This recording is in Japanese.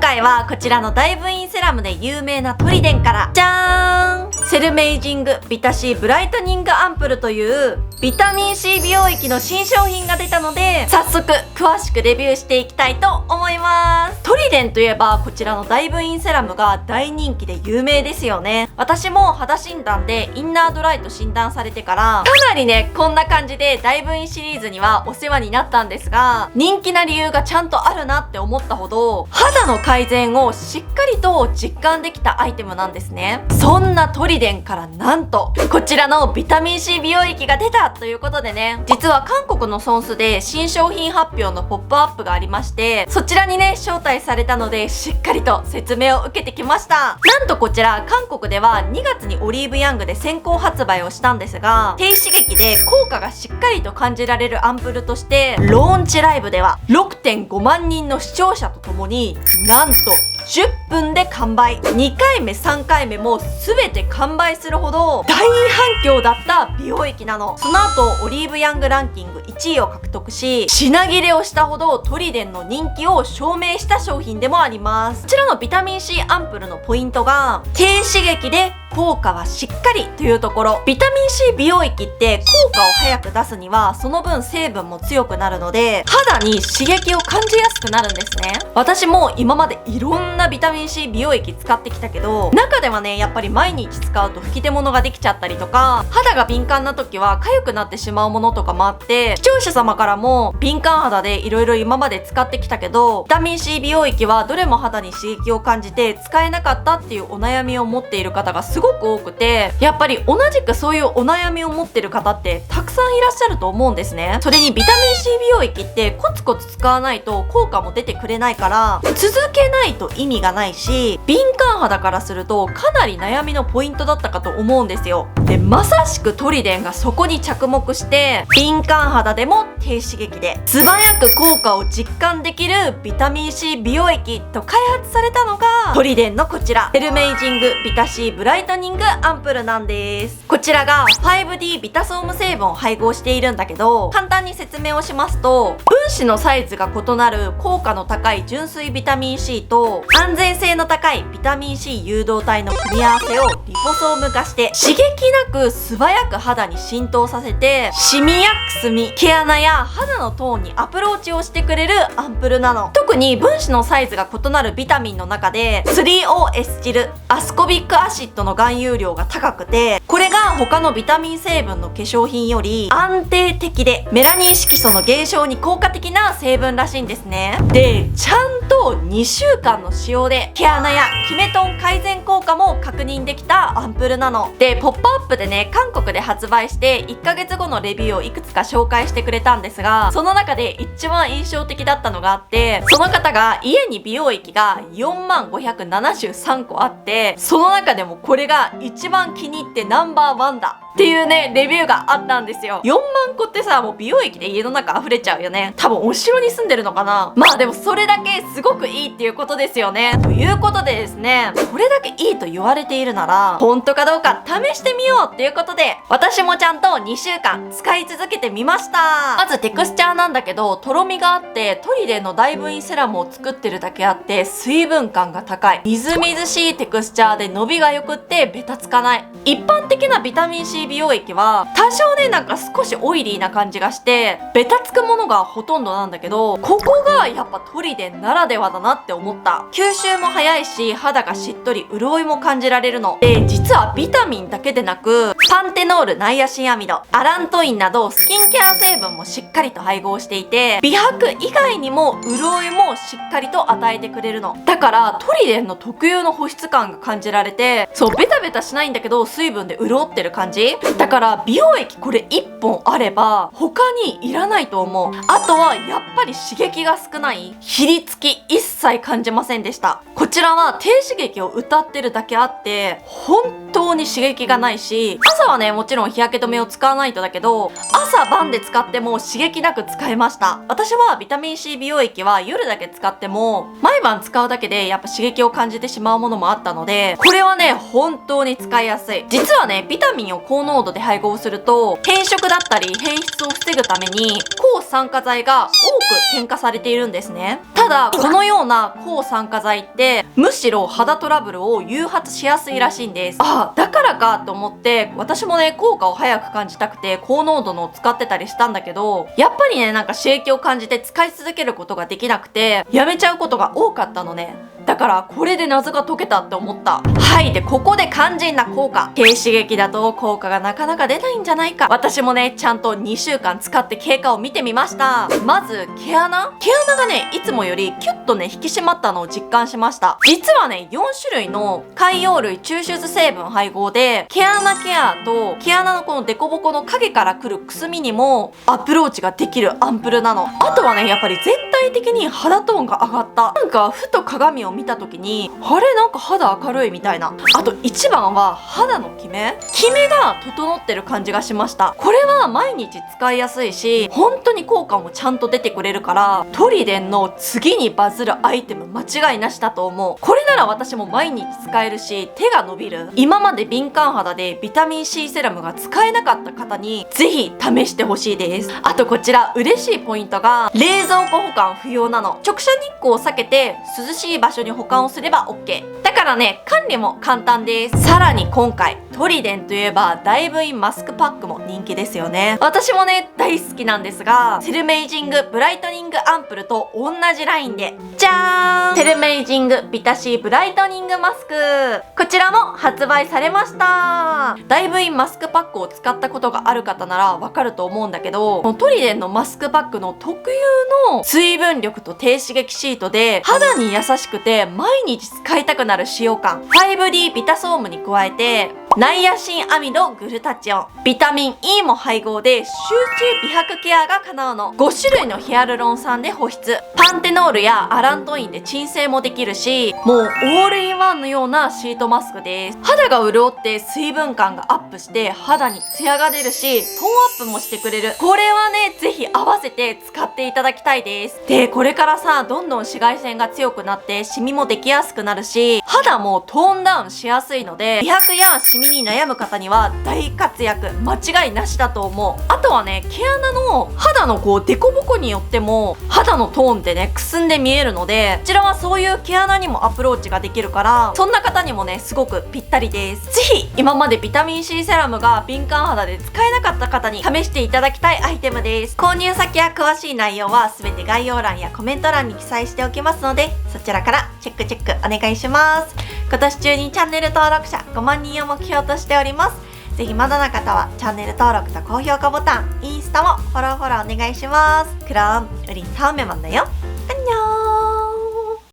回はこちらの大分院セラムで有名なトリデンからじゃーん、セルメイジングビタ C ブライトニングアンプルというビタミン C 美容液の新商品が出たので、早速詳しくレビューしていきたいと思います。トリデンといえばこちらの大分院セラムが大人気で有名ですよね。私も肌診断でインナードライと診断されてからかなりね、こんな感じで大分院シリーズにはお世話になったんですが、人気な理由がちゃんとあるなって思ったほど肌の改善をしっかりと実感できたアイテムなんですね。そんなトリデンからなんとこちらのビタミン C 美容液が出たということでね、実は韓国のソンスで新商品発表のポップアップがありまして、そちらにね招待されたのでしっかりと説明を受けてきました。なんとこちら韓国では2月にオリーブヤングで先行発売をしたんですが、低刺激で効果がしっかりと感じられるアンプルとしてローンチライブでは 6.5 万人の視聴者とともになんと10分で完売、2回目3回目も全て完売するほど大反響だった美容液なの。その後オリーブヤングランキング1位を獲得し、品切れをしたほどトリデンの人気を証明した商品でもあります。こちらのビタミン C アンプルのポイントが低刺激で効果はしっかりというところ。ビタミン C 美容液って効果を早く出すにはその分成分も強くなるので肌に刺激を感じやすくなるんですね。私も今までいろんなビタミン C 美容液使ってきたけど、中ではねやっぱり毎日使うと吹き出物ができちゃったりとか、肌が敏感な時は痒くなってしまうものとかもあって、視聴者様からも敏感肌でいろいろ今まで使ってきたけどビタミン C 美容液はどれも肌に刺激を感じて使えなかったっていうお悩みを持っている方がすごく多くて、やっぱり同じくそういうお悩みを持ってる方ってたくさんいらっしゃると思うんですね。それにビタミン C 美容液ってコツコツ使わないと効果も出てくれないから続けないと意味がないし、敏感肌からするとかなり悩みのポイントだったかと思うんですよ。でまさしくトリデンがそこに着目して敏感肌でも低刺激で素早く効果を実感できるビタミン C 美容液と開発されたのがトリデンのこちらセルメイジングビタ C ブライトニングアンプルなんです。こちらが 5D ビタソーム成分を配合しているんだけど、簡単に説明をしますと、分子のサイズが異なる効果の高い純粋ビタミン C と安全性の高いビタミン C 誘導体の組み合わせをリポソーム化して刺激なく素早く肌に浸透させてシミやくすみ、毛穴や肌のトーンにアプローチをしてくれるアンプルなの。特に分子のサイズが異なるビタミンの中で 3O エスチルアスコビックアシッドの含有量が高くて、これが他のビタミン成分の化粧品より安定的でメラニン色素の減少に効果的な成分らしいんですね。でちゃんと2週間の使用で毛穴やキメトン改善効果も確認できたアンプルなので、ポップアップでね韓国で発売して1ヶ月後のレビューをいくつか紹介してくれたんですが、その中で一番印象的だったのがあって、その方が家に美容液が4573個あって、その中でもこれが一番気に入ってナンバーワンだっていうねレビューがあったんですよ。4万個ってさ、もう美容液で家の中溢れちゃうよね。多分お城に住んでるのかな。まあでもそれだけすごくいいっていうことですよね。ということでですね、これだけいいと言われているなら本当かどうか試してみようっていうことで、私もちゃんと2週間使い続けてみました。まずテクスチャーなんだけど、とろみがあってトリデンの大分院セラムを作ってるだけあって水分感が高い、みずみずしいテクスチャーで伸びが良くってベタつかない。一般的なビタミン C 美容液は多少ねなんか少しオイリーな感じがしてベタつくものがほとんどなんだけど、ここがやっぱトリデンならではだなって思った。吸収も早いし肌がしっとり潤いも感じられるので、実はビタミンだけでなくパンテノール、ナイアシンアミド、アラントインなどスキンケア成分もしっかりと配合していて、美白以外にも潤いもしっかりと与えてくれるの。だからトリデンの特有の保湿感が感じられて、そうベタベタしないんだけど水分で潤ってる感じだから、美容液これ1本あれば他にいらないと思う。あとはやっぱり刺激が少ない、ひりつき一切感じませんでした。こちらは低刺激を謳ってるだけあって本当に刺激がないし、朝はねもちろん日焼け止めを使わないとだけど朝晩で使っても刺激なく使えました。私はビタミン C 美容液は夜だけ使っても毎晩使うだけでやっぱ刺激を感じてしまうものもあったので、これはね本当に使いやすい。実はねビタミンを高濃度で配合すると変色だったり変質を防ぐために抗酸化剤が多く添加されているんですね。たただこのような抗酸化剤ってむしろ肌トラブルを誘発しやすいらしいんです。だからかと思って私もね効果を早く感じたくて高濃度のを使ってたりしたんだけど、やっぱりねなんか刺激を感じて使い続けることができなくてやめちゃうことが多かったのね。だからこれで謎が解けたって思った。でここで肝心な効果。低刺激だと効果がなかなか出ないんじゃないか。私もねちゃんと2週間使って経過を見てみました。まず毛穴がねいつもよりキュッとね引き締まったのを実感しました。実はね4種類の海洋類抽出成分配合で毛穴ケアと毛穴のこのデコボコの影から来るくすみにもアプローチができるアンプルなの。あとはねやっぱり全体的に肌トーンが上がった。なんかふと鏡を見た時にあれなんか肌明るいみたいな。あと一番は肌のキメが整ってる感じがしました。これは毎日使いやすいし本当に効果もちゃんと出てくれるからトリデンの次にバズるアイテム間違いなしだと思う。これなら私も毎日使えるし手が伸びる。今まで敏感肌でビタミン C セラムが使えなかった方にぜひ試してほしいです。あとこちら嬉しいポイントが冷蔵庫保管不要なの。直射日光を避けて涼しい場所に保管をすれば OK だからね管理も簡単です。さらに今回トリデンといえばダイブインマスクパックも人気ですよね。私もね大好きなんですがセルメイジングブライトニングアンプルと同じラインでじゃーん、セルメイジングビタシーブライトニングマスク、こちらも発売されました。ダイブインマスクパックを使ったことがある方ならわかると思うんだけど、このトリデンのマスクパックの特有の水分力と低刺激シートで肌に優しくて毎日使いたくなる使用感。 5D ビタソームに加えてナイアシンアミドグルタチオン、ビタミン E も配合で集中美白ケアが可能の5種類のヒアルロン酸で保湿、パンテノールやアラントインで鎮静もできるし、もうオールインワンのようなシートマスクです。肌が潤って水分感がアップして肌にツヤが出るしトーンアップもしてくれる。これはねぜひ合わせて使っていただきたいです。でこれからさどんどん紫外線が強くなってシミもできやすくなるし肌もトーンダウンしやすいので美白やシミに悩む方には大活躍間違いなしだと思う。あとはね毛穴の肌のこうデコボコによっても肌のトーンってねくすんで見えるので、こちらはそういう毛穴にもアプローチができるからそんな方にもねすごくぴったりです。ぜひ今までビタミン C セラムが敏感肌で使えなかった方に試していただきたいアイテムです。購入先や詳しい内容は全て概要欄やコメント欄に記載しておきますのでそちらからチェックお願いします。今年中にチャンネル登録者5万人を目標としております。ぜひまだの方はチャンネル登録と高評価ボタン、インスタもフォローお願いします。그럼 우린 다음에 만나요.